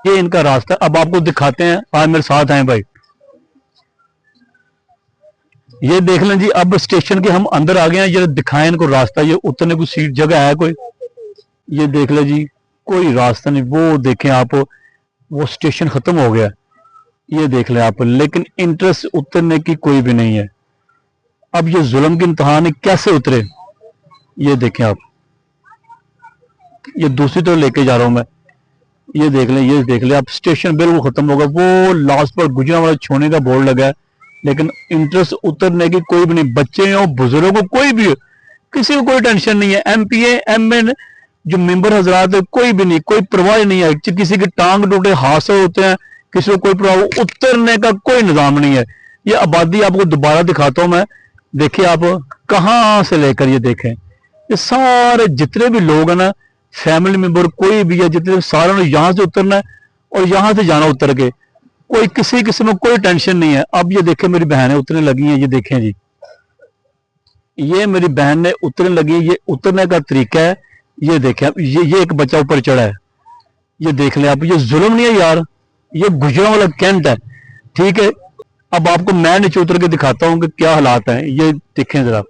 ये इनका रास्ता। अब आपको दिखाते हैं, आज मेरे साथ आए भाई। ये देख लें जी, अब स्टेशन के हम अंदर आ गए हैं। ये दिखाएं इनको रास्ता, ये उतरने को सीट जगह है कोई? ये देख ले जी, कोई रास्ता नहीं। वो देखें आप, वो स्टेशन खत्म हो गया, ये देख लें आप, लेकिन इंटरेस्ट उतरने की कोई भी नहीं है। अब ये जुल्म की इम्तहान है, कैसे उतरे? ये देखें आप, ये दूसरी तरफ लेके जा रहा हूं मैं। ये देख लें, ये देख लें आप, स्टेशन बिल्कुल खत्म होगा। वो लास्ट पर गुजरांवाला छोड़ने का बोर्ड लगा है, लेकिन इंटरेस्ट उतरने की कोई भी नहीं। बच्चे हो, बुजुर्ग हो, कोई भी हो, किसी को कोई टेंशन नहीं है। एमपीए एमएन जो मेंबर हजरात है, कोई भी नहीं, कोई परवाह नहीं है। किसी की टांग टूटे, हादसे होते हैं, किसी को कोई परवाह, उतरने का कोई निजाम नहीं है। ये आबादी आपको दोबारा दिखाता हूं मैं। देखिए आप, कहां से लेकर ये देखें, ये सारे जितने भी लोग हैं ना, फैमिली मेंबर कोई भी है, जितने सारे ने यहां से उतरना है और यहां से जाना उतर के, कोई किसी किस्म में कोई टेंशन नहीं है। अब ये देखें, मेरी बहनें उतरने लगी हैं। ये देखें जी, ये मेरी बहन ने उतरने लगी है। ये उतरने का तरीका है, ये देखें आप। ये एक बच्चा ऊपर चढ़ा है, ये देख लें आप। ये जुल्म नहीं है यार, ये गुजरांवाला कैंट है, ठीक है। अब आपको मैं नीचे उतर के दिखाता हूं कि क्या हालात हैं। ये देखें जरा,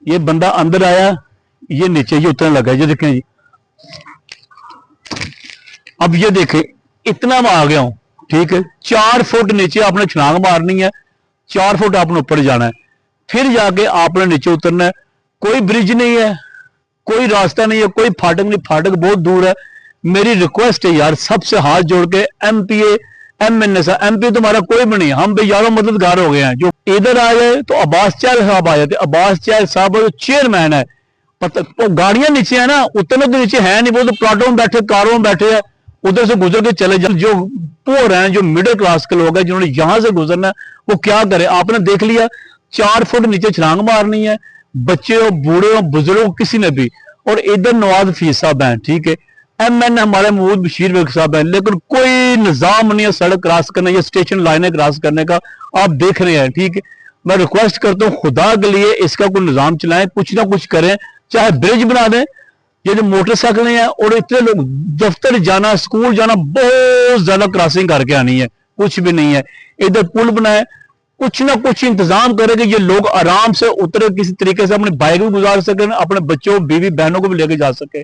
ये बंदा अंदर आया, ये नीचे ये उतरने लगा, ये देखें जी। अब ये देखें, इतना मैं आ गया हूं, ठीक है। 4 फुट नीचे आपने छलांग मारनी है, 4 फुट आपने ऊपर जाना है, फिर जाके आपने नीचे उतरना है। कोई ब्रिज नहीं है, कोई रास्ता नहीं है, कोई फाटक नहीं, फाटक बहुत दूर है। मेरी रिक्वेस्ट है यार, सबसे हाथ जोड़ के, एमपीए एमएनए सा, एमपी तुम्हारा कोई भी नहीं, हम भी यारों मददगार हो गए हैं। जो इधर आ गए तो अब्बास चहल साहब आ जाते। अब्बास चहल साहब जो चेयरमैन है, पता तो गाड़ियां नीचे है ना, उतरने तो नीचे है नहीं, वो तो प्लाटों में बैठे, कारों में बैठे हैं, उधर से गुजर के चले जाए। जो पोर हैं, जो मिडिल क्लास के लोग हैं, जिन्होंने यहां से गुजरना है, वो क्या करे? आपने देख लिया, 4 फुट नीचे छलांग मारनी है, बच्चे हो, बूढ़े हो, बुजुर्ग हो, किसी ने भी। और इधर नवाज हफीज साहब हैं, ठीक है। एमएन हमारे महमूद बशीर बेग साहब हैं, लेकिन कोई निजाम नहीं है सड़क क्रॉस करने या स्टेशन लाइनें क्रॉस करने का। आप देख रहे हैं, ठीक है। मैं रिक्वेस्ट करता हूं, खुदा के लिए इसका कोई निजाम चलाएं, कुछ ना कुछ करें, चाहे ब्रिज बना दें। ये जो मोटरसाइकिलें हैं और इतने लोग दफ्तर जाना, स्कूल जाना, बहुत ज्यादा क्रॉसिंग करके आनी है, कुछ भी नहीं है। इधर पुल बनाए, कुछ ना कुछ इंतजाम करे कि ये लोग आराम से उतरे, किसी तरीके से अपनी बाइक भी गुजार सकें, अपने बच्चों, बीवी, बहनों को भी लेके जा सके।